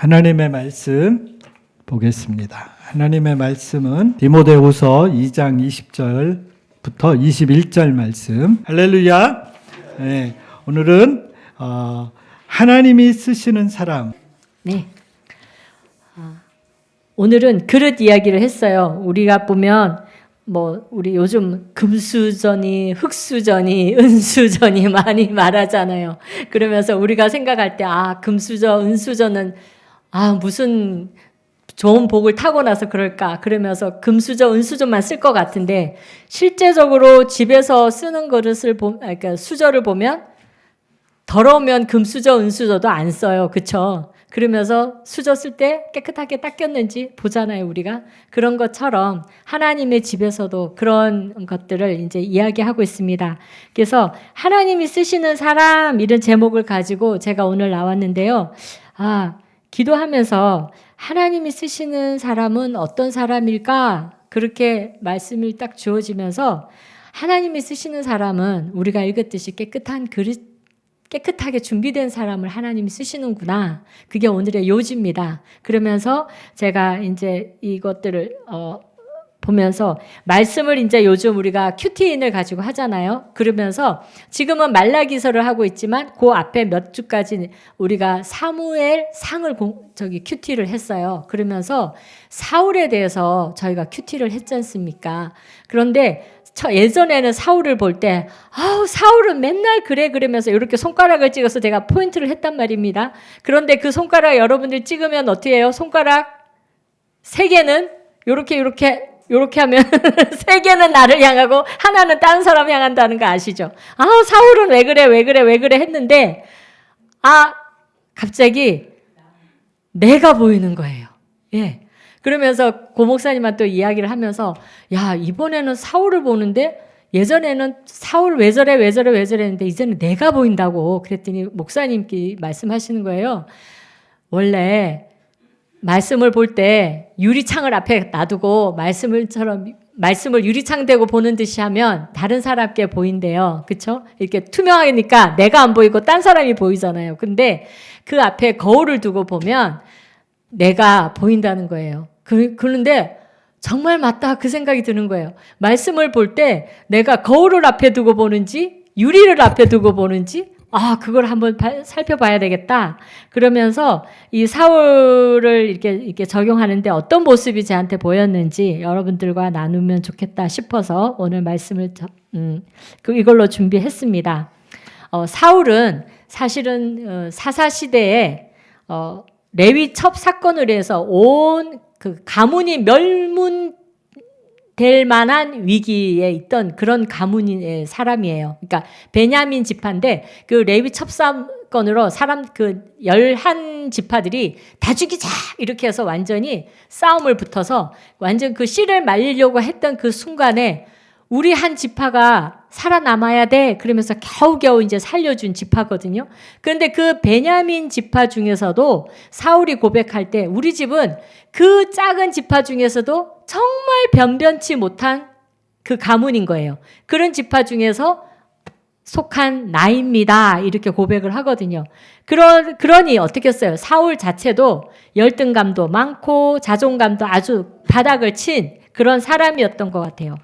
하나님의 말씀 보겠습니다. 하나님의 말씀은 디모데후서 2장 20절부터 21절 말씀. 할렐루야. 네, 오늘은 하나님이 쓰시는 사람. 네. 오늘은 그릇 이야기를 했어요. 우리가 보면 우리 요즘 금수저니 흙수저니 은수저니 많이 말하잖아요. 그러면서 우리가 생각할 때 금수저 은수저는 무슨 좋은 복을 타고 나서 그럴까 그러면서 금수저 은수저만 쓸 것 같은데, 실제적으로 집에서 쓰는 그릇을 그러니까 수저를 보면 더러우면 금수저 은수저도 안 써요. 그렇죠? 그러면서 수저 쓸 때 깨끗하게 닦였는지 보잖아요, 우리가. 그런 것처럼 하나님의 집에서도 그런 것들을 이제 이야기하고 있습니다. 그래서 하나님이 쓰시는 사람, 이런 제목을 가지고 제가 오늘 나왔는데요. 기도하면서 하나님이 쓰시는 사람은 어떤 사람일까? 그렇게 말씀이 딱 주어지면서, 하나님이 쓰시는 사람은 우리가 읽었듯이 깨끗한 그릇, 깨끗하게 준비된 사람을 하나님이 쓰시는구나. 그게 오늘의 요지입니다. 그러면서 제가 이제 이것들을 보면서 말씀을 이제 요즘 우리가 큐티인을 가지고 하잖아요. 그러면서 지금은 말라기서를 하고 있지만 그 앞에 몇 주까지 우리가 사무엘 상을 큐티를 했어요. 그러면서 사울에 대해서 저희가 큐티를 했지 않습니까? 그런데 예전에는 사울을 볼 때 사울은 맨날 그러면서 이렇게 손가락을 찍어서 제가 포인트를 했단 말입니다. 그런데 그 손가락 여러분들 찍으면 어떻게 해요? 손가락 3개는 요렇게 하면 3개는 나를 향하고 하나는 다른 사람 향한다는 거 아시죠? 사울은 왜 그래 했는데 갑자기 내가 보이는 거예요. 예. 그러면서 고 목사님한테 또 이야기를 하면서, 이번에는 사울을 보는데 예전에는 사울 왜 저래 했는데 이제는 내가 보인다고. 그랬더니 목사님께 말씀하시는 거예요. 원래 말씀을 볼 때 유리창을 앞에 놔두고 말씀을 유리창 대고 보는 듯이 하면 다른 사람께 보인대요. 그렇죠? 이렇게 투명하니까 내가 안 보이고 딴 사람이 보이잖아요. 근데 그 앞에 거울을 두고 보면 내가 보인다는 거예요. 그런데 정말 맞다, 그 생각이 드는 거예요. 말씀을 볼 때 내가 거울을 앞에 두고 보는지 유리를 앞에 두고 보는지 그걸 한번 살펴봐야 되겠다. 그러면서 이 사울을 이렇게 적용하는데 어떤 모습이 저한테 보였는지 여러분들과 나누면 좋겠다 싶어서 오늘 말씀을 이걸로 준비했습니다. 사울은 사실은 사사시대에 레위 첩 사건으로 해서 온 그 가문이 멸문될 만한 위기에 있던 그런 가문의 사람이에요. 그러니까 베냐민 지파인데 그 레위 첩 사건으로 사람 11지파들이 다 죽이자 이렇게 해서 완전히 싸움을 붙어서 완전 그 씨를 말리려고 했던 그 순간에 우리 한 지파가 살아남아야 돼. 그러면서 겨우겨우 이제 살려준 지파거든요. 그런데 그 베냐민 지파 중에서도 사울이 고백할 때 우리 집은 그 작은 지파 중에서도 정말 변변치 못한 그 가문인 거예요. 그런 지파 중에서 속한 나입니다. 이렇게 고백을 하거든요. 그러니 어떻겠어요? 사울 자체도 열등감도 많고 자존감도 아주 바닥을 친 그런 사람이었던 것 같아요.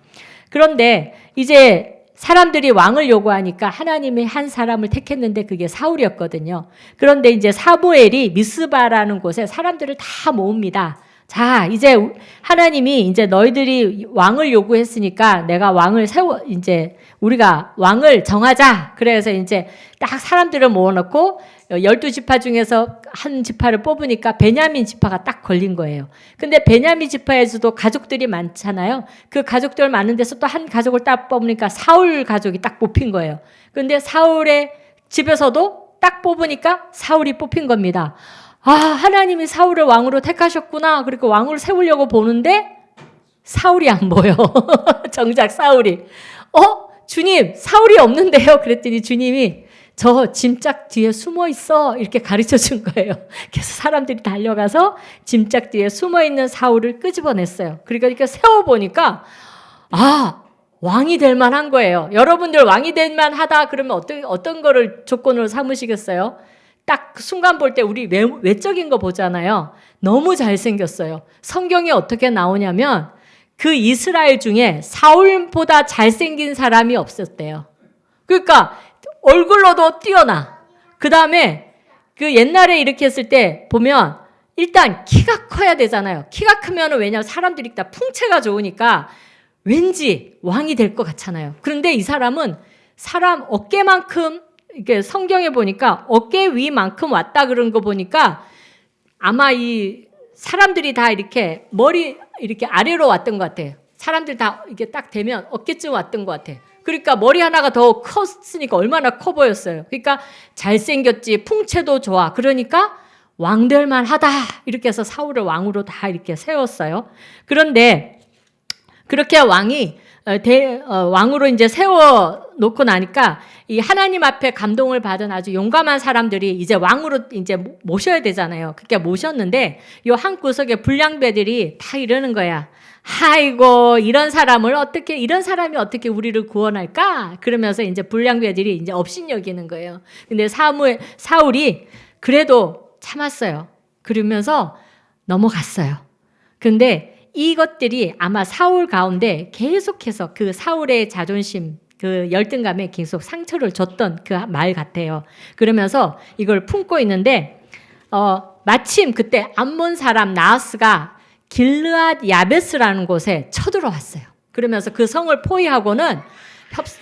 그런데 이제 사람들이 왕을 요구하니까 하나님이 한 사람을 택했는데 그게 사울이었거든요. 그런데 이제 사무엘이 미스바라는 곳에 사람들을 다 모읍니다. 자, 이제 하나님이 이제 너희들이 왕을 요구했으니까 내가 왕을 이제 우리가 왕을 정하자. 그래서 이제 딱 사람들을 모아놓고 12지파 중에서 한 지파를 뽑으니까 베냐민 지파가 딱 걸린 거예요. 근데 베냐민 지파에서도 가족들이 많잖아요. 그 가족들 많은 데서 또 한 가족을 딱 뽑으니까 사울 가족이 딱 뽑힌 거예요. 근데 사울의 집에서도 딱 뽑으니까 사울이 뽑힌 겁니다. 하나님이 사울을 왕으로 택하셨구나. 그리고 왕으로 세우려고 보는데 사울이 안 보여. 정작 사울이. 주님, 사울이 없는데요. 그랬더니 주님이 저 짐짝 뒤에 숨어 있어. 이렇게 가르쳐 준 거예요. 그래서 사람들이 달려가서 짐짝 뒤에 숨어 있는 사울을 끄집어냈어요. 그러니까 이렇게 세워보니까 왕이 될 만한 거예요. 여러분들 왕이 될 만하다 그러면 어떤 거를 조건으로 삼으시겠어요? 딱 그 순간 볼 때 우리 외적인 거 보잖아요. 너무 잘생겼어요. 성경에 어떻게 나오냐면 그 이스라엘 중에 사울보다 잘생긴 사람이 없었대요. 그러니까 얼굴로도 뛰어나. 그 다음에 그 옛날에 이렇게 했을 때 보면 일단 키가 커야 되잖아요. 키가 크면 왜냐면 사람들이 다 풍채가 좋으니까 왠지 왕이 될 것 같잖아요. 그런데 이 사람은 사람 어깨만큼, 이게 성경에 보니까 어깨 위만큼 왔다 그런 거 보니까 아마 이 사람들이 다 이렇게 머리 이렇게 아래로 왔던 것 같아요. 사람들 다 이렇게 딱 되면 어깨쯤 왔던 것 같아요. 그러니까 머리 하나가 더 컸으니까 얼마나 커 보였어요. 그러니까 잘생겼지, 풍채도 좋아. 그러니까 왕될만 하다. 이렇게 해서 사울을 왕으로 다 이렇게 세웠어요. 그런데 그렇게 왕으로 이제 세워놓고 나니까 이 하나님 앞에 감동을 받은 아주 용감한 사람들이 이제 왕으로 이제 모셔야 되잖아요. 그렇게 모셨는데 요 한 구석에 불량배들이 다 이러는 거야. 아이고, 이런 사람이 어떻게 우리를 구원할까? 그러면서 이제 불량배들이 이제 업신여기는 거예요. 근데 사울이 그래도 참았어요. 그러면서 넘어갔어요. 근데 이것들이 아마 사울 가운데 계속해서 그 사울의 자존심, 그 열등감에 계속 상처를 줬던 그 말 같아요. 그러면서 이걸 품고 있는데 마침 그때 암몬 사람 나하스가 길르앗 야베스라는 곳에 쳐들어왔어요. 그러면서 그 성을 포위하고는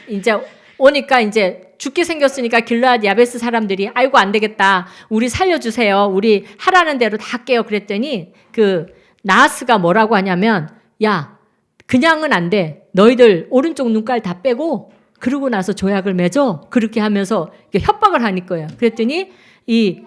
이제 오니까 이제 죽게 생겼으니까 길르앗 야베스 사람들이 아이고 안 되겠다. 우리 살려주세요. 우리 하라는 대로 다 할게요. 그랬더니 그 나하스가 뭐라고 하냐면 야 그냥은 안 돼. 너희들 오른쪽 눈깔 다 빼고 그러고 나서 조약을 맺어. 그렇게 하면서 협박을 하니 거예요. 그랬더니 이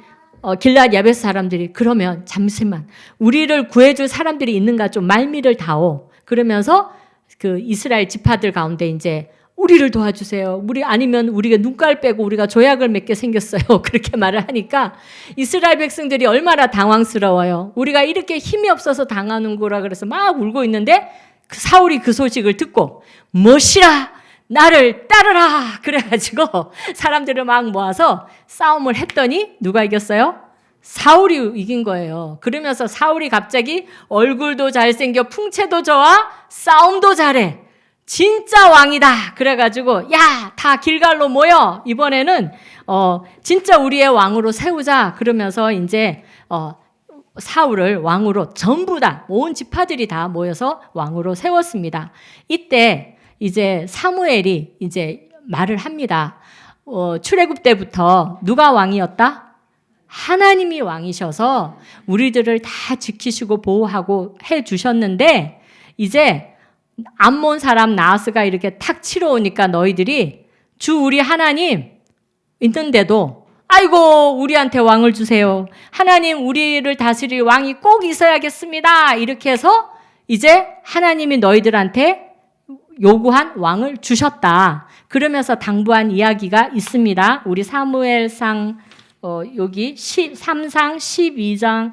길르앗 야베스 사람들이 그러면 잠시만 우리를 구해줄 사람들이 있는가 좀 말미를 다오. 그러면서 그 이스라엘 지파들 가운데 이제 우리를 도와주세요. 아니면 우리가 눈깔 빼고 우리가 조약을 맺게 생겼어요. 그렇게 말을 하니까 이스라엘 백성들이 얼마나 당황스러워요. 우리가 이렇게 힘이 없어서 당하는 거라 그래서 막 울고 있는데 그 사울이 그 소식을 듣고 멋이라 나를 따르라 그래가지고 사람들을 막 모아서 싸움을 했더니 누가 이겼어요? 사울이 이긴 거예요. 그러면서 사울이 갑자기 얼굴도 잘생겨 풍채도 좋아 싸움도 잘해. 진짜 왕이다. 그래가지고 야, 다 길갈로 모여. 이번에는 진짜 우리의 왕으로 세우자. 그러면서 이제 사울을 왕으로 전부 다 온 지파들이 다 모여서 왕으로 세웠습니다. 이때 이제 사무엘이 이제 말을 합니다. 출애굽 때부터 누가 왕이었다? 하나님이 왕이셔서 우리들을 다 지키시고 보호하고 해 주셨는데 이제 암몬 사람 나하스가 이렇게 탁 치러 오니까 너희들이 주 우리 하나님 있는데도 아이고 우리한테 왕을 주세요. 하나님 우리를 다스릴 왕이 꼭 있어야겠습니다. 이렇게 해서 이제 하나님이 너희들한테 요구한 왕을 주셨다. 그러면서 당부한 이야기가 있습니다. 우리 사무엘상 여기 3상 12장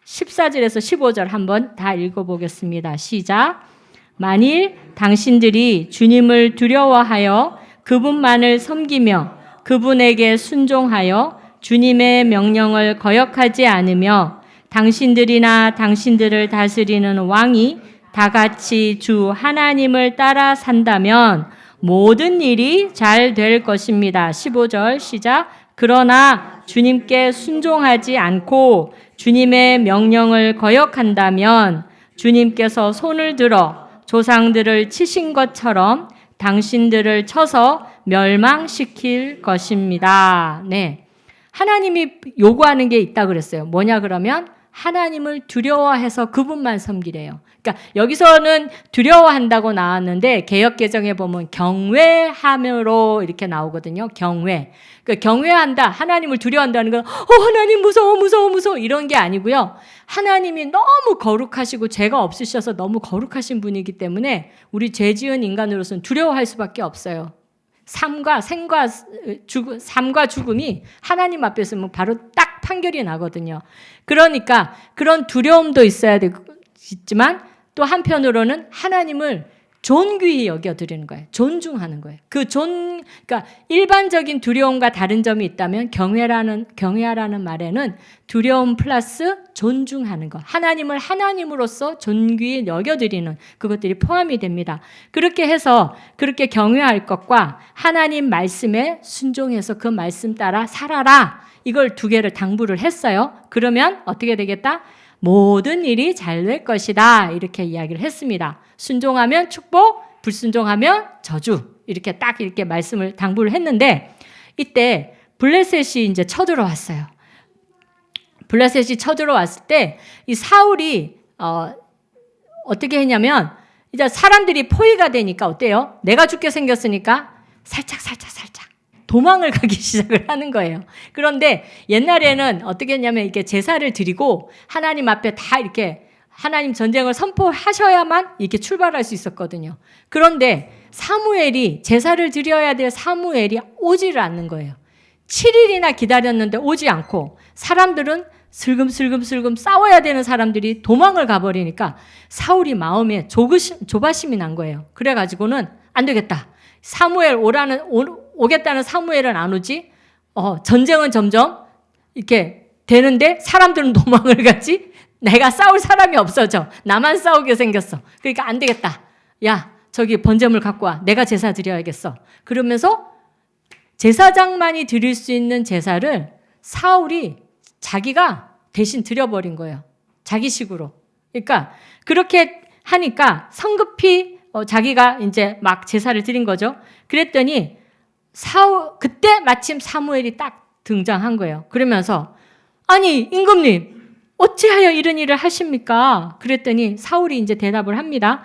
14절에서 15절 한번 다 읽어보겠습니다. 시작. 만일 당신들이 주님을 두려워하여 그분만을 섬기며 그분에게 순종하여 주님의 명령을 거역하지 않으며 당신들이나 당신들을 다스리는 왕이 다 같이 주 하나님을 따라 산다면 모든 일이 잘 될 것입니다. 15절 시작. 그러나 주님께 순종하지 않고 주님의 명령을 거역한다면 주님께서 손을 들어 조상들을 치신 것처럼 당신들을 쳐서 멸망시킬 것입니다. 네. 하나님이 요구하는 게 있다 그랬어요. 뭐냐 그러면 하나님을 두려워해서 그분만 섬기래요. 그러니까 여기서는 두려워한다고 나왔는데 개역개정에 보면 경외함으로 이렇게 나오거든요. 경외. 그러니까 경외한다. 하나님을 두려워한다는 건 하나님 무서워 이런 게 아니고요. 하나님이 너무 거룩하시고 죄가 없으셔서 너무 거룩하신 분이기 때문에 우리 죄 지은 인간으로서는 두려워할 수밖에 없어요. 삶과 죽음이 하나님 앞에 있으면 바로 딱 판결이 나거든요. 그러니까 그런 두려움도 있어야 되지만 또 한편으로는 하나님을 존귀히 여겨드리는 거예요. 존중하는 거예요. 그러니까 일반적인 두려움과 다른 점이 있다면 경외하라는 말에는 두려움 플러스 존중하는 것. 하나님을 하나님으로서 존귀히 여겨드리는 그것들이 포함이 됩니다. 그렇게 해서 그렇게 경외할 것과 하나님 말씀에 순종해서 그 말씀 따라 살아라. 이걸 두 개를 당부를 했어요. 그러면 어떻게 되겠다? 모든 일이 잘 될 것이다. 이렇게 이야기를 했습니다. 순종하면 축복, 불순종하면 저주. 이렇게 딱 이렇게 말씀을 당부를 했는데 이때 블레셋이 이제 쳐들어왔어요. 블레셋이 쳐들어왔을 때 이 사울이 어떻게 했냐면 이제 사람들이 포위가 되니까 어때요? 내가 죽게 생겼으니까 살짝 도망을 가기 시작을 하는 거예요. 그런데 옛날에는 어떻게 했냐면 이렇게 제사를 드리고 하나님 앞에 다 이렇게 하나님 전쟁을 선포하셔야만 이렇게 출발할 수 있었거든요. 그런데 사무엘이 제사를 드려야 될 사무엘이 오지를 않는 거예요. 7일이나 기다렸는데 오지 않고 사람들은 슬금슬금 싸워야 되는 사람들이 도망을 가버리니까 사울이 마음에 조바심이 난 거예요. 그래가지고는 안 되겠다. 사무엘 오겠다는 사무엘은 안 오지. 전쟁은 점점 이렇게 되는데 사람들은 도망을 가지. 내가 싸울 사람이 없어져. 나만 싸우게 생겼어. 그러니까 안 되겠다. 야, 저기 번제물 갖고 와. 내가 제사 드려야겠어. 그러면서 제사장만이 드릴 수 있는 제사를 사울이 자기가 대신 드려버린 거예요. 자기식으로. 그러니까 그렇게 하니까 성급히 자기가 이제 막 제사를 드린 거죠. 그랬더니 그때 마침 사무엘이 딱 등장한 거예요. 그러면서 아니 임금님 어찌하여 이런 일을 하십니까? 그랬더니 사울이 이제 대답을 합니다.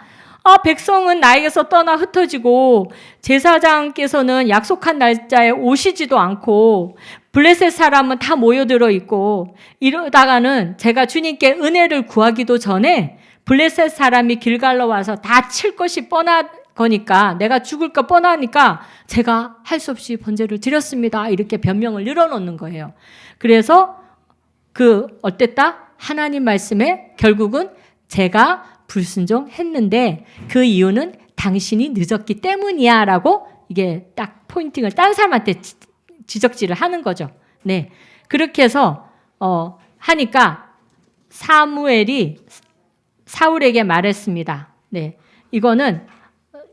백성은 나에게서 떠나 흩어지고 제사장께서는 약속한 날짜에 오시지도 않고 블레셋 사람은 다 모여들어 있고 이러다가는 제가 주님께 은혜를 구하기도 전에 블레셋 사람이 길갈로 와서 다 칠 것이 뻔한 거니까 내가 죽을 거 뻔하니까 제가 할 수 없이 번제를 드렸습니다. 이렇게 변명을 늘어놓는 거예요. 그래서 어땠다? 하나님 말씀에 결국은 제가 불순종했는데 그 이유는 당신이 늦었기 때문이야 라고 이게 딱 포인팅을 딴 사람한테 지적질을 하는 거죠. 네. 그렇게 해서 하니까 사무엘이 사울에게 말했습니다. 네. 이거는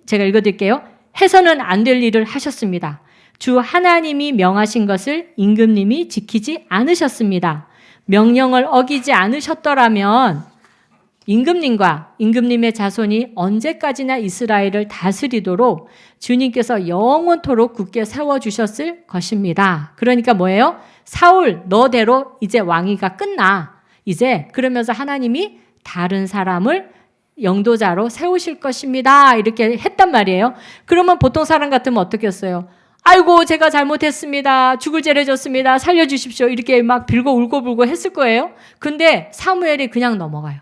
제가 읽어드릴게요. 해서는 안 될 일을 하셨습니다. 주 하나님이 명하신 것을 임금님이 지키지 않으셨습니다. 명령을 어기지 않으셨더라면 임금님과 임금님의 자손이 언제까지나 이스라엘을 다스리도록 주님께서 영원토록 굳게 세워주셨을 것입니다. 그러니까 뭐예요? 사울 너대로 이제 왕위가 끝나. 이제 그러면서 하나님이 다른 사람을 영도자로 세우실 것입니다. 이렇게 했단 말이에요. 그러면 보통 사람 같으면 어떻게 했어요? 아이고 제가 잘못했습니다. 죽을 죄를 졌습니다. 살려주십시오. 이렇게 막 빌고 울고불고 했을 거예요. 근데 사무엘이 그냥 넘어가요.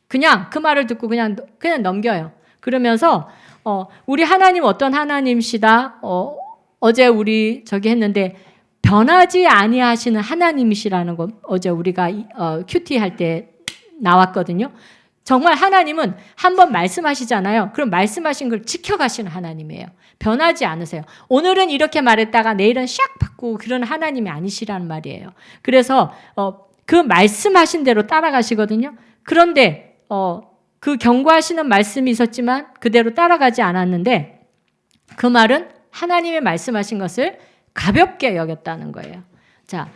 그냥 그 말을 듣고 그냥 넘겨요. 그러면서 우리 하나님 어떤 하나님이시다. 어제 우리 저기 했는데 변하지 아니하시는 하나님이시라는 거 어제 우리가 큐티 할 때 나왔거든요. 정말 하나님은 한번 말씀하시잖아요. 그럼 말씀하신 걸 지켜가시는 하나님이에요. 변하지 않으세요. 오늘은 이렇게 말했다가 내일은 샥 바꾸고 그런 하나님이 아니시라는 말이에요. 그래서 그 말씀하신 대로 따라가시거든요. 그런데 그 경고하시는 말씀이 있었지만 그대로 따라가지 않았는데 그 말은 하나님의 말씀하신 것을 가볍게 여겼다는 거예요. 자,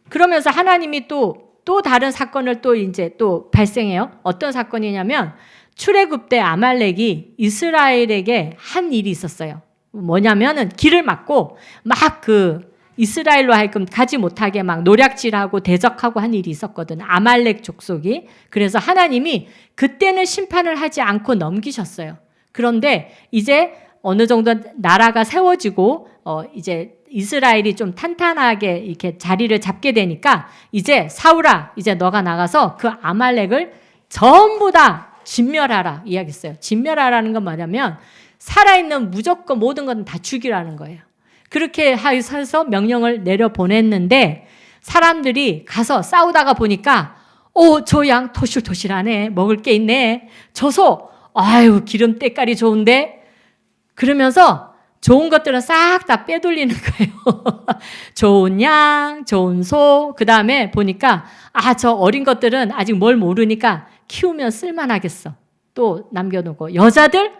그러면서 하나님이 또 다른 사건을 또 발생해요. 어떤 사건이냐면 출애굽 때 아말렉이 이스라엘에게 한 일이 있었어요. 뭐냐면은 길을 막고 막 이스라엘로 하여금 가지 못하게 막 노략질하고 대적하고 한 일이 있었거든. 아말렉 족속이. 그래서 하나님이 그때는 심판을 하지 않고 넘기셨어요. 그런데 이제 어느 정도 나라가 세워지고 이제 이스라엘이 좀 탄탄하게 이렇게 자리를 잡게 되니까 이제 사울아, 이제 너가 나가서 그 아말렉을 전부 다 진멸하라 이야기했어요. 진멸하라는 건 뭐냐면 살아있는 무조건 모든 건 다 죽이라는 거예요. 그렇게 해서 명령을 내려보냈는데 사람들이 가서 싸우다가 보니까 저 양 토실토실하네. 먹을 게 있네. 저 소, 아유, 기름 때깔이 좋은데? 그러면서 좋은 것들은 싹 다 빼돌리는 거예요. 좋은 양, 좋은 소, 그 다음에 보니까, 저 어린 것들은 아직 뭘 모르니까 키우면 쓸만하겠어. 또 남겨놓고. 여자들?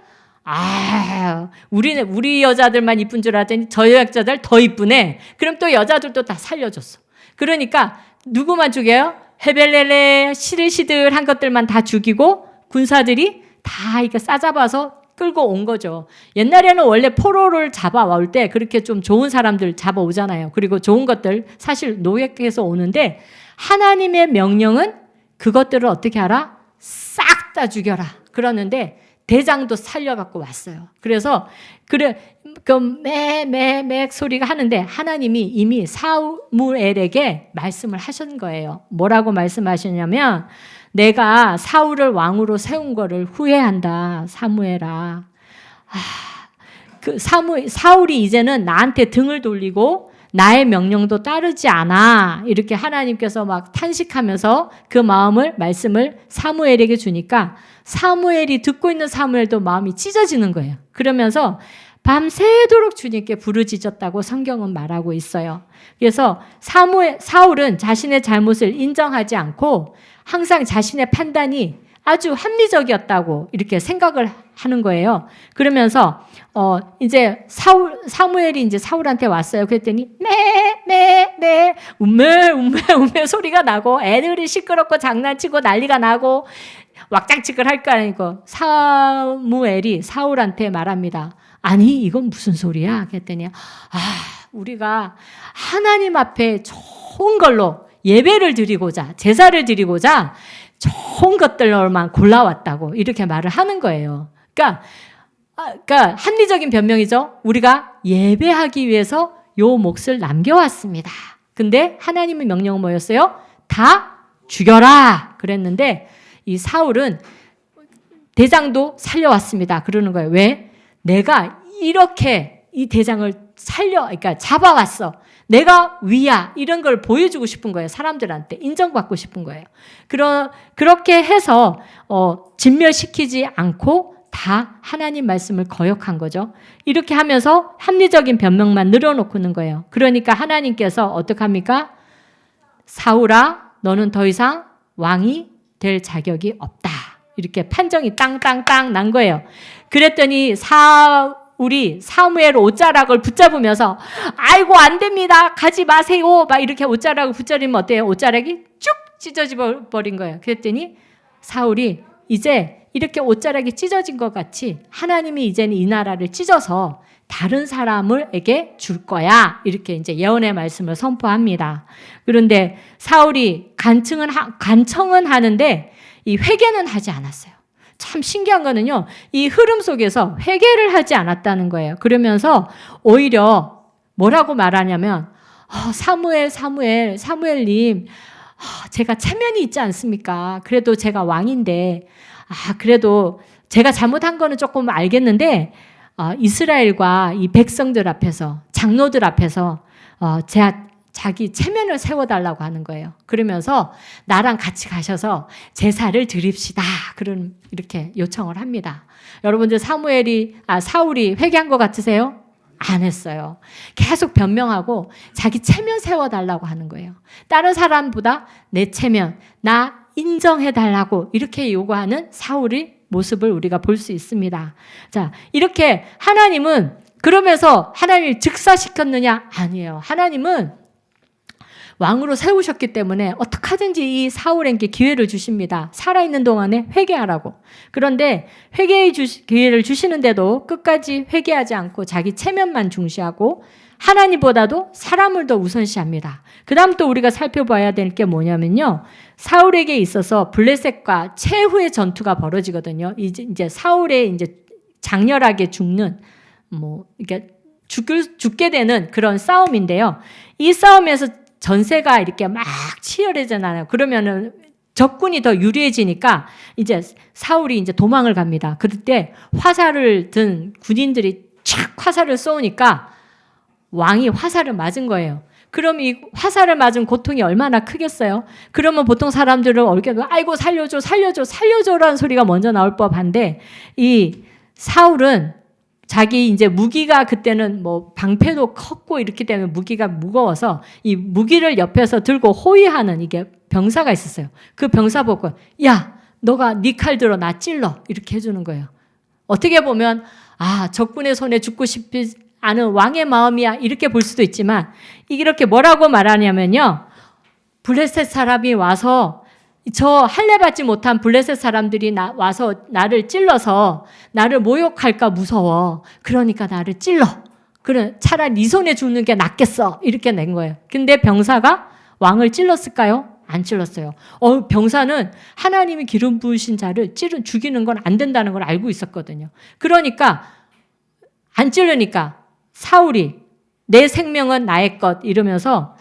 우리 여자들만 이쁜 줄 알았더니 저 여자들 더 이쁘네. 그럼 또 여자들도 다 살려줬어. 그러니까 누구만 죽여요? 헤벨레레 시들시들한 것들만 다 죽이고 군사들이 다 이거 싸잡아서 끌고 온 거죠. 옛날에는 원래 포로를 잡아올 때 그렇게 좀 좋은 사람들 잡아오잖아요. 그리고 좋은 것들 사실 노획해서 오는데 하나님의 명령은 그것들을 어떻게 하라? 싹 다 죽여라. 그러는데 대장도 살려갖고 왔어요. 그래서 매 소리가 하는데 하나님이 이미 사무엘에게 말씀을 하신 거예요. 뭐라고 말씀하셨냐면 내가 사울을 왕으로 세운 거를 후회한다. 사무엘아. 사울이 이제는 나한테 등을 돌리고 나의 명령도 따르지 않아. 이렇게 하나님께서 막 탄식하면서 그 말씀을 사무엘에게 주니까 사무엘이 듣고 있는 사무엘도 마음이 찢어지는 거예요. 그러면서 밤새도록 주님께 부르짖었다고 성경은 말하고 있어요. 그래서 사울은 자신의 잘못을 인정하지 않고 항상 자신의 판단이 아주 합리적이었다고 이렇게 생각을 하는 거예요. 그러면서 이제 사무엘이 이제 사울한테 왔어요. 그랬더니 음메 소리가 나고 애들이 시끄럽고 장난치고 난리가 나고 왁장치글 할 거 아니고 사무엘이 사울한테 말합니다. 아니 이건 무슨 소리야? 그랬더니 우리가 하나님 앞에 좋은 걸로 예배를 드리고자 제사를 드리고자 좋은 것들로만 골라왔다고 이렇게 말을 하는 거예요. 그러니까 합리적인 변명이죠. 우리가 예배하기 위해서 요 몫을 남겨왔습니다. 근데 하나님의 명령은 뭐였어요? 다 죽여라 그랬는데 이 사울은 대장도 살려왔습니다. 그러는 거예요. 왜? 내가 이렇게 이 대장을 그러니까 잡아왔어. 내가 위야. 이런 걸 보여주고 싶은 거예요. 사람들한테 인정받고 싶은 거예요. 그렇게 해서 진멸시키지 않고 다 하나님 말씀을 거역한 거죠. 이렇게 하면서 합리적인 변명만 늘어놓고는 거예요. 그러니까 하나님께서 어떡합니까? 사울아, 너는 더 이상 왕이 될 자격이 없다. 이렇게 판정이 땅땅땅 난 거예요. 그랬더니 사울이 사무엘 옷자락을 붙잡으면서 아이고 안 됩니다. 가지 마세요. 막 이렇게 옷자락을 붙잡으면 어때요? 옷자락이 쭉 찢어져 버린 거예요. 그랬더니 사울이 이제 이렇게 옷자락이 찢어진 것 같이 하나님이 이제는 이 나라를 찢어서 다른 사람에게 줄 거야. 이렇게 이제 예언의 말씀을 선포합니다. 그런데 사울이 간청은 하는데 이 회개는 하지 않았어요. 참 신기한 거는요. 이 흐름 속에서 회개를 하지 않았다는 거예요. 그러면서 오히려 뭐라고 말하냐면 사무엘님 제가 체면이 있지 않습니까? 그래도 제가 왕인데 그래도 제가 잘못한 거는 조금 알겠는데 이스라엘과 이 백성들 앞에서 장로들 앞에서 자기 체면을 세워달라고 하는 거예요. 그러면서 나랑 같이 가셔서 제사를 드립시다. 이렇게 요청을 합니다. 여러분들 사울이 회개한 것 같으세요? 안 했어요. 계속 변명하고 자기 체면 세워달라고 하는 거예요. 다른 사람보다 내 체면, 나 인정해달라고 이렇게 요구하는 사울의 모습을 우리가 볼 수 있습니다. 자, 이렇게 하나님은 그러면서 하나님을 즉사시켰느냐? 아니에요. 하나님은 왕으로 세우셨기 때문에 어떻게 하든지 이 사울에게 기회를 주십니다. 살아있는 동안에 회개하라고. 그런데 회개의 기회를 주시는데도 끝까지 회개하지 않고 자기 체면만 중시하고 하나님보다도 사람을 더 우선시합니다. 그 다음 또 우리가 살펴봐야 될 게 뭐냐면요. 사울에게 있어서 블레셋과 최후의 전투가 벌어지거든요. 이제 사울의 이제 장렬하게 죽는 이렇게 죽게 되는 그런 싸움인데요. 이 싸움에서 전세가 이렇게 막 치열해지잖아요. 그러면은 적군이 더 유리해지니까 이제 사울이 이제 도망을 갑니다. 그때 화살을 든 군인들이 착 화살을 쏘니까 왕이 화살을 맞은 거예요. 그럼 이 화살을 맞은 고통이 얼마나 크겠어요? 그러면 보통 사람들은 아이고 살려줘 살려줘 살려줘라는 소리가 먼저 나올 법한데 이 사울은 자기 이제 무기가 그때는 뭐 방패도 컸고 이렇기 때문에 무기가 무거워서 이 무기를 옆에서 들고 호위하는 이게 병사가 있었어요. 그 병사 보고 야 너가 네 칼 들어 나 찔러 이렇게 해주는 거예요. 어떻게 보면 적군의 손에 죽고 싶지 않은 왕의 마음이야 이렇게 볼 수도 있지만 이렇게 뭐라고 말하냐면요. 블레셋 사람이 와서 저 할례 받지 못한 블레셋 사람들이 와서 나를 찔러서 나를 모욕할까 무서워. 그러니까 나를 찔러. 그래 차라리 네 손에 죽는 게 낫겠어. 이렇게 낸 거예요. 근데 병사가 왕을 찔렀을까요? 안 찔렀어요. 병사는 하나님이 기름 부으신 자를 죽이는 건 안 된다는 걸 알고 있었거든요. 그러니까 안 찔르니까 사울이 내 생명은 나의 것 이러면서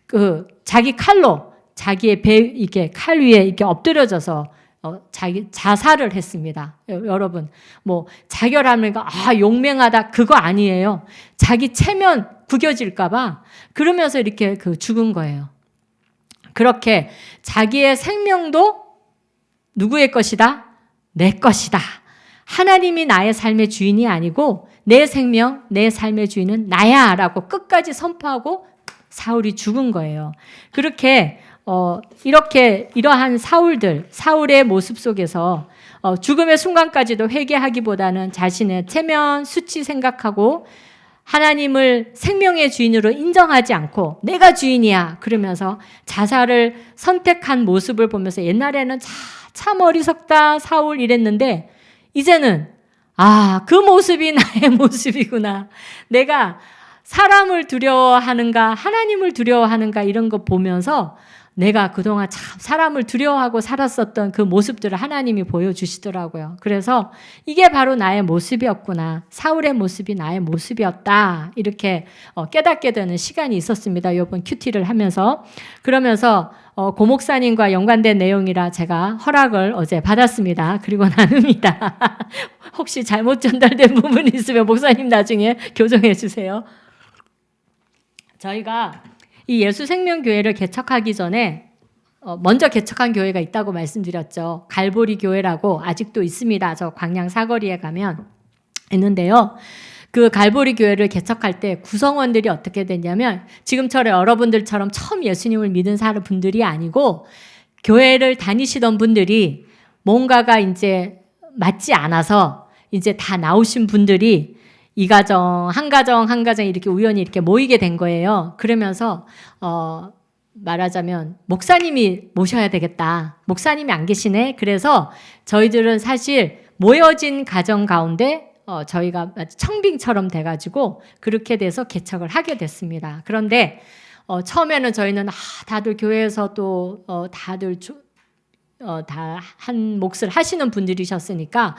그 자기 칼로 자기의 배 이게 칼 위에 이렇게 엎드려져서 자기 자살을 했습니다. 여러분 뭐 자결하니까 용맹하다 그거 아니에요. 자기 체면 구겨질까봐 그러면서 이렇게 죽은 거예요. 그렇게 자기의 생명도 누구의 것이다? 내 것이다. 하나님이 나의 삶의 주인이 아니고 내 생명, 내 삶의 주인은 나야 라고 끝까지 선포하고 사울이 죽은 거예요. 그렇게 이러한 사울의 모습 속에서 죽음의 순간까지도 회개하기보다는 자신의 체면, 수치 생각하고 하나님을 생명의 주인으로 인정하지 않고 내가 주인이야 그러면서 자살을 선택한 모습을 보면서 옛날에는 참 어리석다 사울 이랬는데 이제는 그 모습이 나의 모습이구나. 내가 사람을 두려워하는가 하나님을 두려워하는가 이런 거 보면서 내가 그동안 참 사람을 두려워하고 살았었던 그 모습들을 하나님이 보여주시더라고요. 그래서 이게 바로 나의 모습이었구나. 사울의 모습이 나의 모습이었다. 이렇게 깨닫게 되는 시간이 있었습니다. 이번 큐티를 하면서. 그러면서 고 목사님과 연관된 내용이라 제가 허락을 어제 받았습니다. 그리고 나눕니다. 혹시 잘못 전달된 부분이 있으면 목사님 나중에 교정해 주세요. 저희가 이 예수생명교회를 개척하기 전에 먼저 개척한 교회가 있다고 말씀드렸죠. 갈보리 교회라고 아직도 있습니다. 저 광양 사거리에 가면 있는데요. 그 갈보리 교회를 개척할 때 구성원들이 어떻게 됐냐면 지금처럼 여러분들처럼 처음 예수님을 믿은 분들이 아니고 교회를 다니시던 분들이 뭔가가 이제 맞지 않아서 이제 다 나오신 분들이 이 가정, 한 가정 이렇게 우연히 이렇게 모이게 된 거예요. 그러면서, 말하자면, 목사님이 모셔야 되겠다. 목사님이 안 계시네. 그래서 저희들은 사실 모여진 가정 가운데, 저희가 청빙처럼 돼가지고, 그렇게 돼서 개척을 하게 됐습니다. 그런데, 처음에는 저희는, 다들 교회에서 또, 다들 다 한 몫을 하시는 분들이셨으니까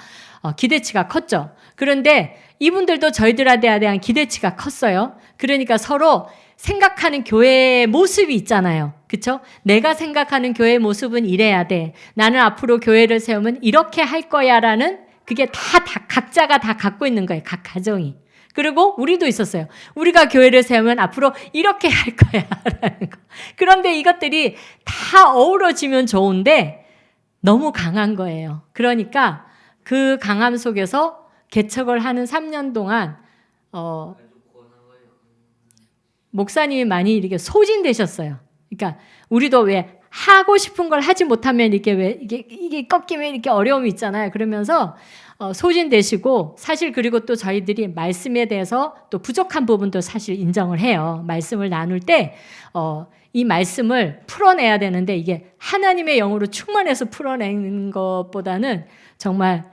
기대치가 컸죠. 그런데 이분들도 저희들에 대한 기대치가 컸어요. 그러니까 서로 생각하는 교회의 모습이 있잖아요. 그렇죠? 내가 생각하는 교회의 모습은 이래야 돼. 나는 앞으로 교회를 세우면 이렇게 할 거야라는 그게 다 각자가 다 갖고 있는 거예요. 각 가정이. 그리고 우리도 있었어요. 우리가 교회를 세우면 앞으로 이렇게 할 거야라는 거. 그런데 이것들이 다 어우러지면 좋은데 너무 강한 거예요. 그러니까 그 강함 속에서 개척을 하는 3년 동안 목사님이 많이 이렇게 소진되셨어요. 그러니까 우리도 왜 하고 싶은 걸 하지 못하면 이게 꺾이면 이렇게 어려움이 있잖아요. 그러면서 소진되시고 사실 그리고 또 저희들이 말씀에 대해서 또 부족한 부분도 사실 인정을 해요. 말씀을 나눌 때 이 말씀을 풀어내야 되는데 이게 하나님의 영으로 충만해서 풀어내는 것보다는 정말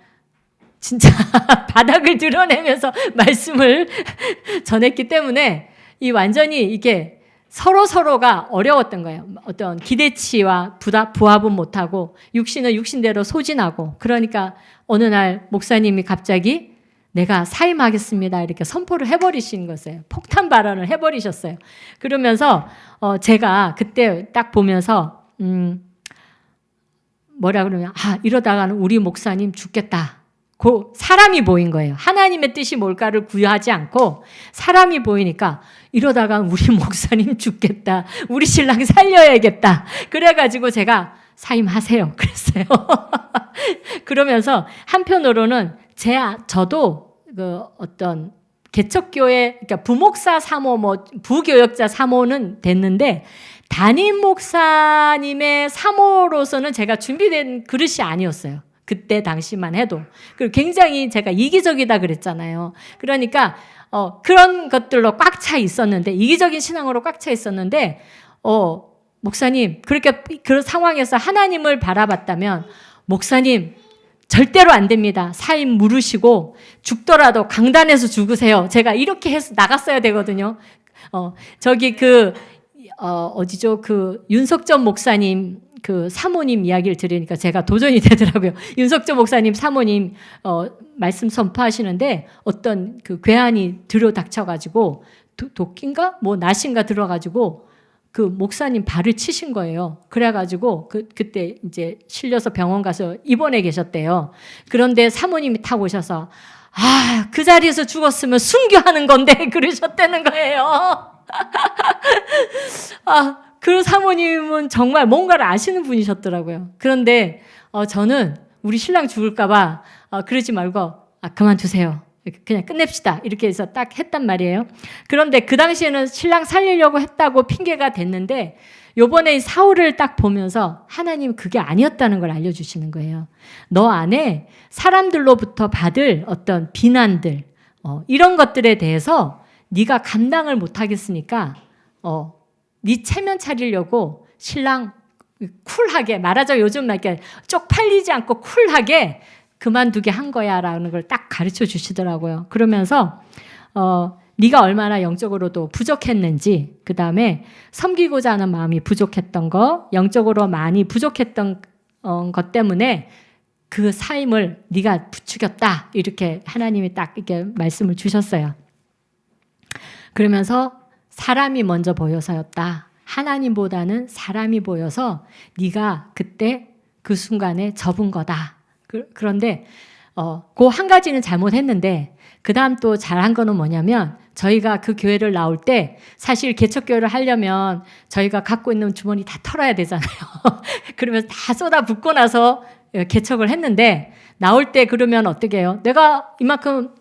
진짜 바닥을 드러내면서 말씀을 전했기 때문에 이 완전히 이게 서로가 어려웠던 거예요. 어떤 기대치와 부합은 못하고 육신은 육신대로 소진하고 그러니까 어느 날 목사님이 갑자기 내가 사임하겠습니다 이렇게 선포를 해버리신 거예요. 폭탄 발언을 해버리셨어요. 그러면서 제가 그때 딱 보면서 뭐라 그러면 이러다가는 우리 목사님 죽겠다. 사람이 보인 거예요. 하나님의 뜻이 뭘까를 구하지 않고 사람이 보이니까 이러다가 우리 목사님 죽겠다. 우리 신랑 살려야겠다. 그래가지고 제가 사임하세요. 그랬어요. 그러면서 한편으로는 저도 그 어떤 개척교회, 그러니까 부목사 사모, 부교역자 사모는 됐는데 담임 목사님의 사모로서는 제가 준비된 그릇이 아니었어요. 그때 당시만 해도. 그리고 굉장히 제가 이기적이다 그랬잖아요. 그러니까 그런 것들로 꽉 차 있었는데, 이기적인 신앙으로 꽉 차 있었는데, 목사님, 그렇게 그런 상황에서 하나님을 바라봤다면, 목사님, 절대로 안 됩니다. 사임 물으시고 죽더라도 강단에서 죽으세요. 제가 이렇게 해서 나갔어야 되거든요. 저기 어디죠? 윤석전 목사님 사모님 이야기를 들으니까 제가 도전이 되더라고요. 윤석전 목사님 사모님 말씀 선포하시는데 어떤 괴한이 들어닥쳐가지고 도끼인가 낫인가 들어가지고 그 목사님 발을 치신 거예요. 그래가지고 그때 이제 실려서 병원 가서 입원해 계셨대요. 그런데 사모님이 탁 오셔서 그 자리에서 죽었으면 순교하는 건데 그러셨다는 거예요. 그 사모님은 정말 뭔가를 아시는 분이셨더라고요. 그런데 저는 우리 신랑 죽을까봐 그러지 말고 그만두세요. 그냥 끝냅시다. 이렇게 해서 딱 했단 말이에요. 그런데 그 당시에는 신랑 살리려고 했다고 핑계가 됐는데 요번에 사울을 딱 보면서 하나님 그게 아니었다는 걸 알려주시는 거예요. 너 안에 사람들로부터 받을 어떤 비난들 이런 것들에 대해서 네가 감당을 못하겠으니까 네 체면 차리려고 신랑 쿨하게 말하자면 요즘 막 이렇게 쪽팔리지 않고 쿨하게 그만두게 한 거야라는 걸 딱 가르쳐 주시더라고요. 그러면서 네가 얼마나 영적으로도 부족했는지, 그 다음에 섬기고자 하는 마음이 부족했던 거, 영적으로 많이 부족했던 것 때문에 그 사임을 네가 부추겼다. 이렇게 하나님이 딱 이렇게 말씀을 주셨어요. 그러면서 사람이 먼저 보여서였다. 하나님보다는 사람이 보여서 네가 그때 그 순간에 접은 거다. 그런데 그 한 가지는 잘못했는데 그 다음 또 잘한 거는 뭐냐면 저희가 그 교회를 나올 때 사실 개척교회를 하려면 저희가 갖고 있는 주머니 다 털어야 되잖아요. 그러면 다 쏟아붓고 나서 개척을 했는데 나올 때 그러면 어떻게 해요? 내가 이만큼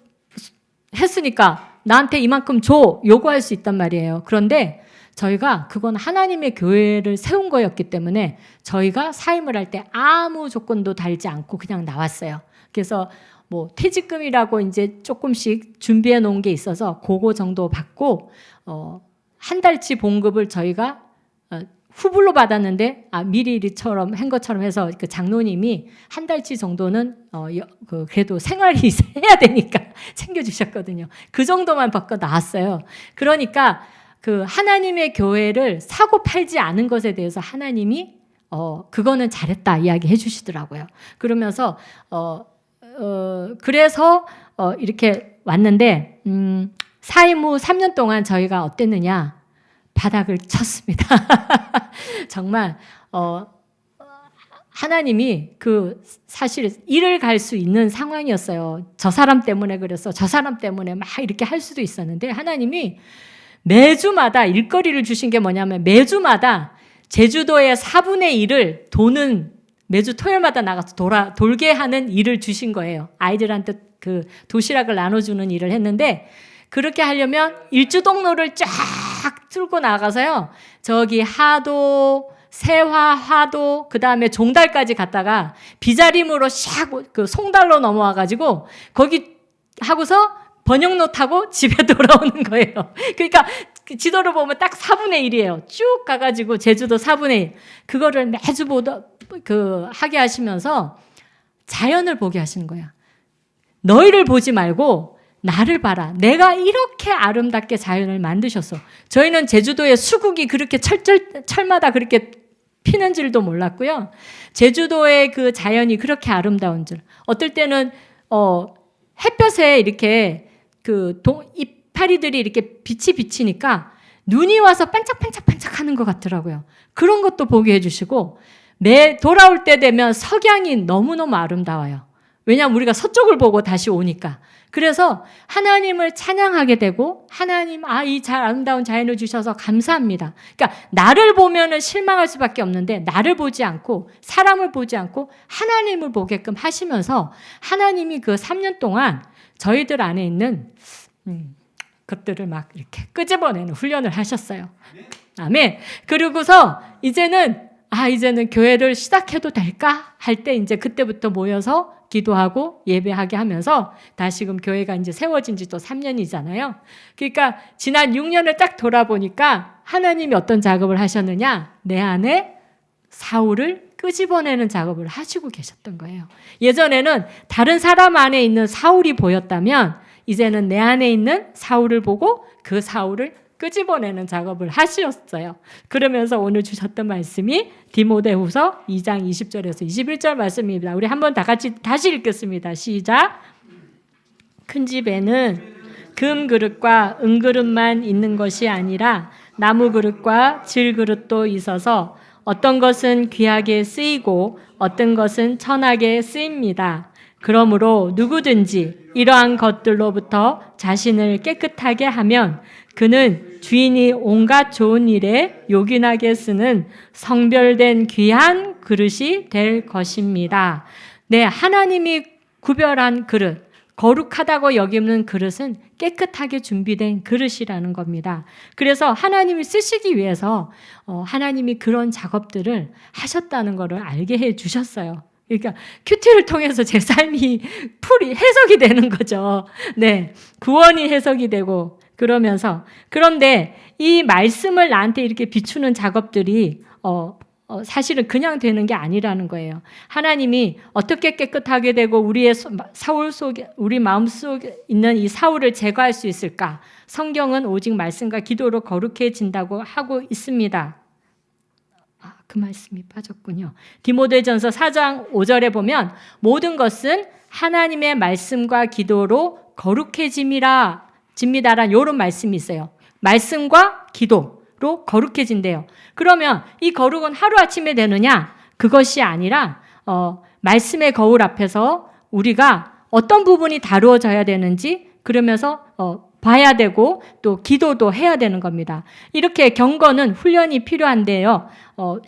했으니까 나한테 이만큼 줘 요구할 수 있단 말이에요. 그런데 저희가 그건 하나님의 교회를 세운 거였기 때문에 저희가 사임을 할 때 아무 조건도 달지 않고 그냥 나왔어요. 그래서 퇴직금이라고 이제 조금씩 준비해 놓은 게 있어서 그거 정도 받고 한 달치 봉급을 저희가 후불로 받았는데 미리처럼 한 것처럼 해서 그 장로님이 한 달치 정도는 그래도 생활이 해야 되니까 챙겨주셨거든요. 그 정도만 받고 나왔어요. 그러니까 그 하나님의 교회를 사고 팔지 않은 것에 대해서 하나님이 그거는 잘했다 이야기해 주시더라고요. 그러면서 그래서 이렇게 왔는데 사임 후 3년 동안 저희가 어땠느냐? 바닥을 쳤습니다. 정말 하나님이 사실 일을 갈 수 있는 상황이었어요. 저 사람 때문에 그래서 저 사람 때문에 막 이렇게 할 수도 있었는데 하나님이 매주마다 일거리를 주신 게 뭐냐면 매주마다 제주도의 4분의 1을 도는 매주 토요일마다 나가서 돌게 하는 일을 주신 거예요. 아이들한테 그 도시락을 나눠주는 일을 했는데 그렇게 하려면 일주동로를 쫙 뚫고 나가서요. 저기 하도, 세화, 화도, 그 다음에 종달까지 갔다가 비자림으로 샥 송달로 넘어와가지고 거기 하고서 번영로 타고 집에 돌아오는 거예요. 그러니까 지도를 보면 딱 4분의 1이에요. 쭉 가가지고 제주도 4분의 1. 그거를 매주 하게 하시면서 자연을 보게 하시는 거야. 너희를 보지 말고 나를 봐라. 내가 이렇게 아름답게 자연을 만드셨어. 저희는 제주도에 수국이 그렇게 철마다 그렇게 피는 줄도 몰랐고요. 제주도의 그 자연이 그렇게 아름다운 줄. 어떨 때는 햇볕에 이렇게 이파리들이 이렇게 빛이 비치니까 눈이 와서 반짝반짝반짝 하는 것 같더라고요. 그런 것도 보게 해주시고 돌아올 때 되면 석양이 너무너무 아름다워요. 왜냐하면 우리가 서쪽을 보고 다시 오니까. 그래서 하나님을 찬양하게 되고 하나님 이 아름다운 자연을 주셔서 감사합니다. 그러니까 나를 보면은 실망할 수밖에 없는데 나를 보지 않고 사람을 보지 않고 하나님을 보게끔 하시면서 하나님이 그 3년 동안 저희들 안에 있는 것들을 막 이렇게 끄집어내는 훈련을 하셨어요. 아멘. 그러고서 이제는 교회를 시작해도 될까? 할 때 이제 그때부터 모여서 기도하고 예배하게 하면서 다시금 교회가 이제 세워진 지 또 3년이잖아요. 그러니까 지난 6년을 딱 돌아보니까 하나님이 어떤 작업을 하셨느냐? 내 안에 사울을 끄집어내는 작업을 하시고 계셨던 거예요. 예전에는 다른 사람 안에 있는 사울이 보였다면 이제는 내 안에 있는 사울을 보고 그 사울을 끄집어내는 작업을 하셨어요. 그러면서 오늘 주셨던 말씀이 디모데후서 2장 20절에서 21절 말씀입니다. 우리 한번 다 같이 다시 읽겠습니다. 시작. 큰 집에는 금 그릇과 은 그릇만 있는 것이 아니라 나무 그릇과 질 그릇도 있어서 어떤 것은 귀하게 쓰이고 어떤 것은 천하게 쓰입니다. 그러므로 누구든지 이러한 것들로부터 자신을 깨끗하게 하면 그는 주인이 온갖 좋은 일에 요긴하게 쓰는 성별된 귀한 그릇이 될 것입니다. 네, 하나님이 구별한 그릇, 거룩하다고 여기는 그릇은 깨끗하게 준비된 그릇이라는 겁니다. 그래서 하나님이 쓰시기 위해서 하나님이 그런 작업들을 하셨다는 것을 알게 해 주셨어요. 그러니까 큐티를 통해서 제 삶이 해석이 되는 거죠. 네, 구원이 해석이 되고 그러면서 그런데 이 말씀을 나한테 이렇게 비추는 작업들이 사실은 그냥 되는 게 아니라는 거예요. 하나님이 어떻게 깨끗하게 되고 우리의 사울 속에 우리 마음 속에 있는 이 사울을 제거할 수 있을까? 성경은 오직 말씀과 기도로 거룩해진다고 하고 있습니다. 그 말씀이 빠졌군요. 디모데전서 4장 5절에 보면 모든 것은 하나님의 말씀과 기도로 거룩해짐이라 집니다라는 이런 말씀이 있어요. 말씀과 기도로 거룩해진대요. 그러면 이 거룩은 하루아침에 되느냐? 그것이 아니라 말씀의 거울 앞에서 우리가 어떤 부분이 다루어져야 되는지 그러면서 봐야 되고 또 기도도 해야 되는 겁니다. 이렇게 경건은 훈련이 필요한데요.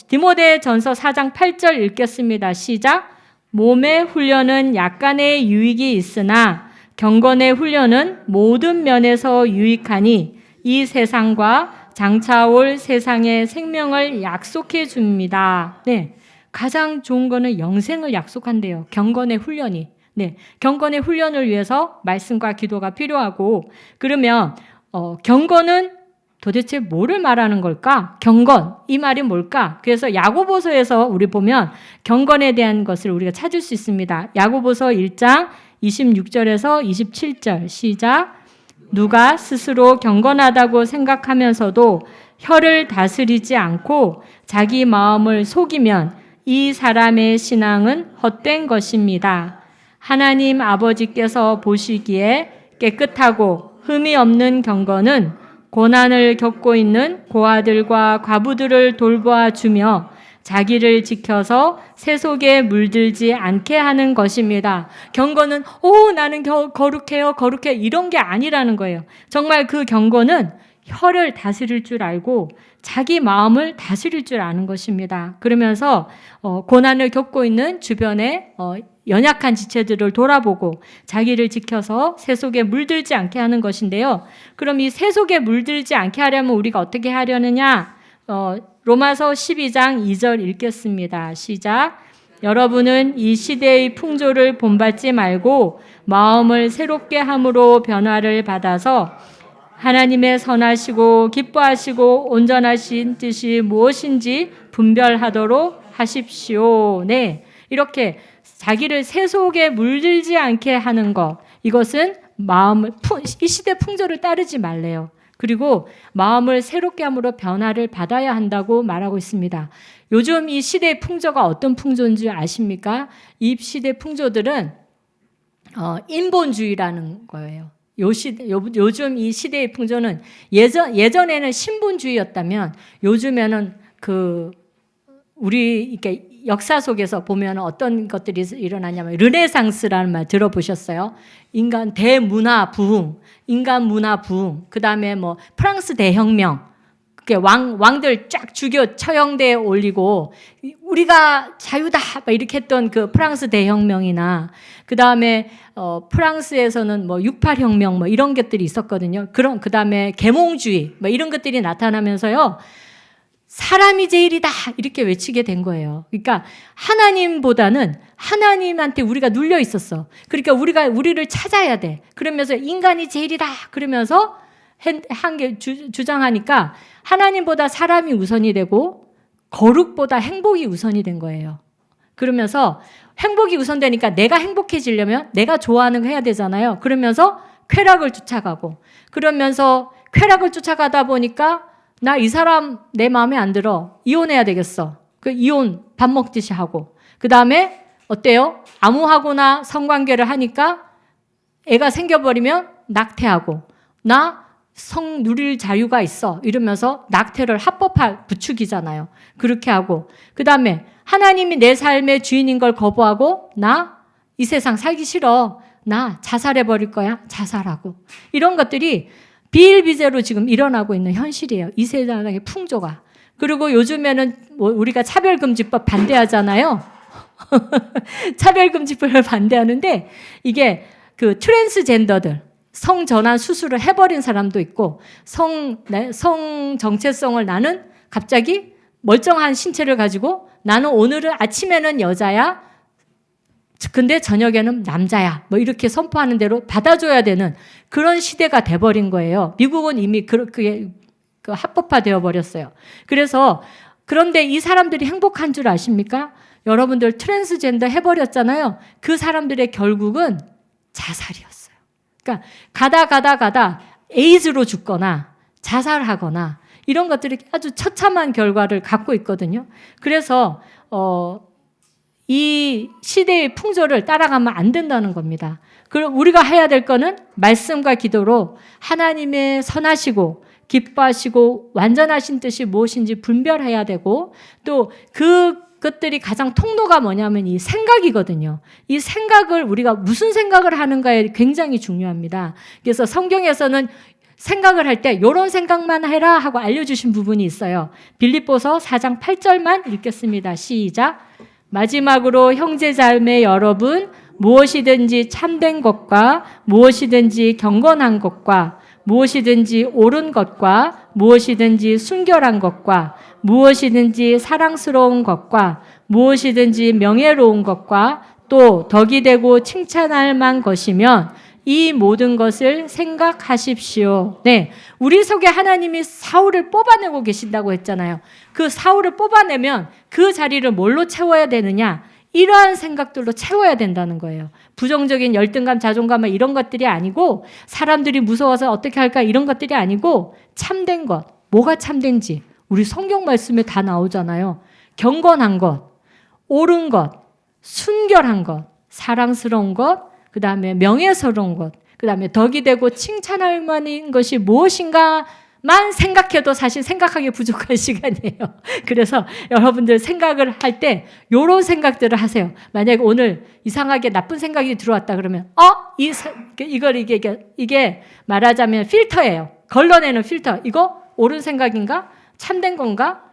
디모데전서 4장 8절 읽겠습니다. 시작. 몸의 훈련은 약간의 유익이 있으나 경건의 훈련은 모든 면에서 유익하니 이 세상과 장차 올 세상의 생명을 약속해 줍니다. 네, 가장 좋은 거는 영생을 약속한대요. 경건의 훈련이. 네, 경건의 훈련을 위해서 말씀과 기도가 필요하고 그러면 경건은 도대체 뭐를 말하는 걸까? 경건, 이 말이 뭘까? 그래서 야고보서에서 우리 보면 경건에 대한 것을 우리가 찾을 수 있습니다. 야고보서 1장 26절에서 27절 시작. 누가 스스로 경건하다고 생각하면서도 혀를 다스리지 않고 자기 마음을 속이면 이 사람의 신앙은 헛된 것입니다. 하나님 아버지께서 보시기에 깨끗하고 흠이 없는 경건은 고난을 겪고 있는 고아들과 과부들을 돌보아 주며 자기를 지켜서 세속에 물들지 않게 하는 것입니다. 경건은 나는 거룩해요 거룩해 이런 게 아니라는 거예요. 정말 그 경건은 혀를 다스릴 줄 알고 자기 마음을 다스릴 줄 아는 것입니다. 그러면서 고난을 겪고 있는 주변의 연약한 지체들을 돌아보고 자기를 지켜서 세속에 물들지 않게 하는 것인데요. 그럼 이 세속에 물들지 않게 하려면 우리가 어떻게 하려느냐? 로마서 12장 2절 읽겠습니다. 시작. 여러분은 이 시대의 풍조를 본받지 말고 마음을 새롭게 함으로 변화를 받아서 하나님의 선하시고 기뻐하시고 온전하신 뜻이 무엇인지 분별하도록 하십시오. 네, 이렇게 자기를 세속에 물들지 않게 하는 것, 이것은 이 시대 풍조를 따르지 말래요. 그리고 마음을 새롭게 함으로 변화를 받아야 한다고 말하고 있습니다. 요즘 이 시대의 풍조가 어떤 풍조인지 아십니까? 이 시대 풍조들은 인본주의라는 거예요. 요즘 이 시대의 풍조는 예전에는 신분주의였다면 요즘에는 우리 이렇게 역사 속에서 보면 어떤 것들이 일어나냐면 르네상스라는 말 들어보셨어요? 인간 대문화 부흥, 인간 문화 부흥, 그 다음에 뭐 프랑스 대혁명, 그게 왕들 쫙 죽여 처형대에 올리고 우리가 자유다 막 이렇게 했던 그 프랑스 대혁명이나 그 다음에 프랑스에서는 뭐 68혁명 뭐 이런 것들이 있었거든요. 그 다음에 계몽주의 뭐 이런 것들이 나타나면서요. 사람이 제일이다 이렇게 외치게 된 거예요. 그러니까 하나님보다는 하나님한테 우리가 눌려 있었어. 그러니까 우리를 찾아야 돼. 그러면서 인간이 제일이다 그러면서 주장하니까 하나님보다 사람이 우선이 되고 거룩보다 행복이 우선이 된 거예요. 그러면서 행복이 우선되니까 내가 행복해지려면 내가 좋아하는 거 해야 되잖아요. 그러면서 쾌락을 쫓아가고 그러면서 쾌락을 쫓아가다 보니까 나 이 사람 내 마음에 안 들어. 이혼해야 되겠어. 그 이혼 밥 먹듯이 하고. 그 다음에 어때요? 암호하거나 성관계를 하니까 애가 생겨버리면 낙태하고 나 성 누릴 자유가 있어. 이러면서 낙태를 합법화 부추기잖아요. 그렇게 하고. 그 다음에 하나님이 내 삶의 주인인 걸 거부하고 나 이 세상 살기 싫어. 나 자살해버릴 거야. 자살하고. 이런 것들이 비일비재로 지금 일어나고 있는 현실이에요. 이 세상의 풍조가. 그리고 요즘에는 뭐 우리가 차별금지법 반대하잖아요. 차별금지법을 반대하는데 이게 그 트랜스젠더들 성전환 수술을 해버린 사람도 있고 성 정체성을 나는 갑자기 멀쩡한 신체를 가지고 나는 오늘은 아침에는 여자야 근데 저녁에는 남자야 뭐 이렇게 선포하는 대로 받아줘야 되는 그런 시대가 돼버린 거예요. 미국은 이미 그렇게 합법화되어 버렸어요. 그래서 그런데 이 사람들이 행복한 줄 아십니까? 여러분들 트랜스젠더 해버렸잖아요. 그 사람들의 결국은 자살이었어요. 그러니까 가다 에이즈로 죽거나 자살하거나 이런 것들이 아주 처참한 결과를 갖고 있거든요. 그래서 이 시대의 풍조를 따라가면 안 된다는 겁니다. 그럼 우리가 해야 될 거는 말씀과 기도로 하나님의 선하시고 기뻐하시고 완전하신 뜻이 무엇인지 분별해야 되고 또 그것들이 가장 통로가 뭐냐면 이 생각이거든요. 이 생각을 우리가 무슨 생각을 하는가에 굉장히 중요합니다. 그래서 성경에서는 생각을 할 때 이런 생각만 해라 하고 알려주신 부분이 있어요. 빌립보서 4장 8절만 읽겠습니다. 시작. 마지막으로 형제자매 여러분 무엇이든지 참된 것과 무엇이든지 경건한 것과 무엇이든지 옳은 것과 무엇이든지 순결한 것과 무엇이든지 사랑스러운 것과 무엇이든지 명예로운 것과 또 덕이 되고 칭찬할 만한 것이면 이 모든 것을 생각하십시오. 네, 우리 속에 하나님이 사울을 뽑아내고 계신다고 했잖아요. 그 사울을 뽑아내면 그 자리를 뭘로 채워야 되느냐? 이러한 생각들로 채워야 된다는 거예요. 부정적인 열등감, 자존감 이런 것들이 아니고 사람들이 무서워서 어떻게 할까 이런 것들이 아니고 참된 것, 뭐가 참된지 우리 성경 말씀에 다 나오잖아요. 경건한 것, 옳은 것, 순결한 것, 사랑스러운 것, 그 다음에 명예스러운 것, 그 다음에 덕이 되고 칭찬할 만한 것이 무엇인가만 생각해도 사실 생각하기 부족한 시간이에요. 그래서 여러분들 생각을 할 때 이런 생각들을 하세요. 만약에 오늘 이상하게 나쁜 생각이 들어왔다 그러면 이게 말하자면 필터예요. 걸러내는 필터. 이거 옳은 생각인가? 참된 건가?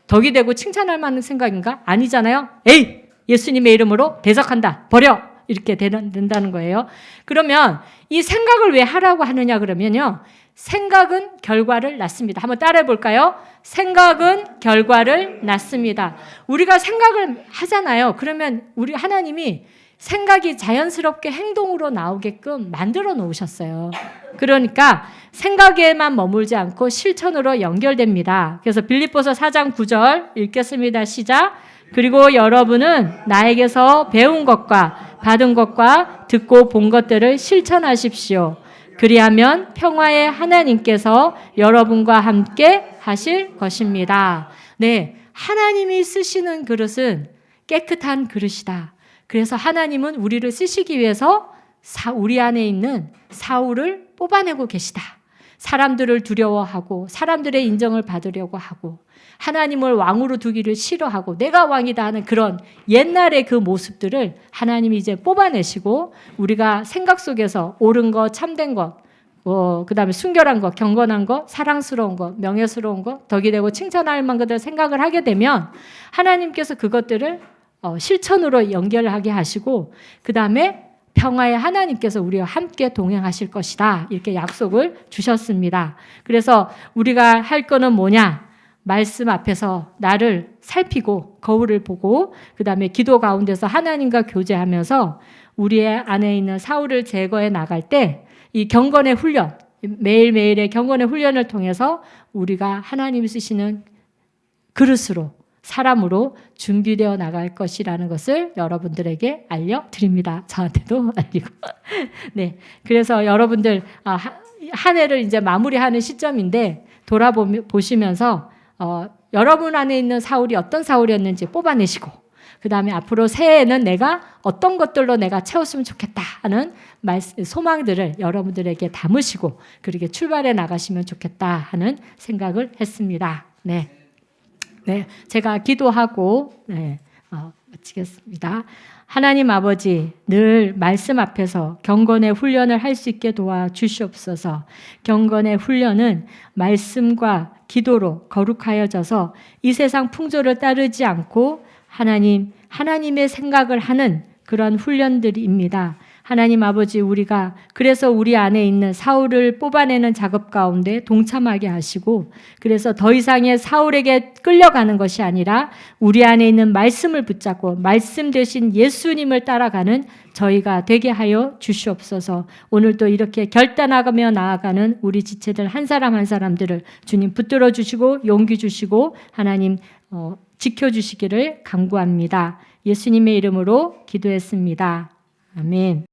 덕이 되고 칭찬할 만한 생각인가? 아니잖아요. 에이! 예수님의 이름으로 대적한다. 버려! 이렇게 된다는 거예요. 그러면 이 생각을 왜 하라고 하느냐 그러면요. 생각은 결과를 낳습니다. 한번 따라해 볼까요? 생각은 결과를 낳습니다. 우리가 생각을 하잖아요. 그러면 우리 하나님이 생각이 자연스럽게 행동으로 나오게끔 만들어 놓으셨어요. 그러니까 생각에만 머물지 않고 실천으로 연결됩니다. 그래서 빌립보서 4장 9절 읽겠습니다. 시작. 그리고 여러분은 나에게서 배운 것과 받은 것과 듣고 본 것들을 실천하십시오. 그리하면 평화의 하나님께서 여러분과 함께 하실 것입니다. 네, 하나님이 쓰시는 그릇은 깨끗한 그릇이다. 그래서 하나님은 우리를 쓰시기 위해서 우리 안에 있는 사울을 뽑아내고 계시다. 사람들을 두려워하고 사람들의 인정을 받으려고 하고 하나님을 왕으로 두기를 싫어하고 내가 왕이다 하는 그런 옛날의 그 모습들을 하나님이 이제 뽑아내시고 우리가 생각 속에서 옳은 것, 참된 것, 그다음에 순결한 것, 경건한 것, 사랑스러운 것, 명예스러운 것, 덕이 되고 칭찬할 만한 것들 생각을 하게 되면 하나님께서 그것들을 실천으로 연결하게 하시고 그다음에 평화의 하나님께서 우리와 함께 동행하실 것이다. 이렇게 약속을 주셨습니다. 그래서 우리가 할 거는 뭐냐? 말씀 앞에서 나를 살피고 거울을 보고 그다음에 기도 가운데서 하나님과 교제하면서 우리의 안에 있는 사울을 제거해 나갈 때 이 경건의 훈련, 매일매일의 경건의 훈련을 통해서 우리가 하나님이 쓰시는 그릇으로 사람으로 준비되어 나갈 것이라는 것을 여러분들에게 알려드립니다. 저한테도 알리고. 네. 그래서 여러분들 한 해를 이제 마무리하는 시점인데 돌아보시면서 여러분 안에 있는 사울이 어떤 사울이었는지 뽑아내시고 그 다음에 앞으로 새해에는 내가 어떤 것들로 내가 채웠으면 좋겠다 하는 소망들을 여러분들에게 담으시고 그렇게 출발해 나가시면 좋겠다 하는 생각을 했습니다. 네. 네, 제가 기도하고 마치겠습니다. 하나님 아버지, 늘 말씀 앞에서 경건의 훈련을 할 수 있게 도와주시옵소서. 경건의 훈련은 말씀과 기도로 거룩하여져서 이 세상 풍조를 따르지 않고 하나님의 생각을 하는 그런 훈련들입니다. 하나님 아버지, 우리가 그래서 우리 안에 있는 사울을 뽑아내는 작업 가운데 동참하게 하시고 그래서 더 이상의 사울에게 끌려가는 것이 아니라 우리 안에 있는 말씀을 붙잡고 말씀 대신 예수님을 따라가는 저희가 되게 하여 주시옵소서. 오늘도 이렇게 결단하며 나아가는 우리 지체들 한 사람 한 사람들을 주님 붙들어 주시고 용기 주시고 하나님 지켜주시기를 간구합니다. 예수님의 이름으로 기도했습니다. 아멘.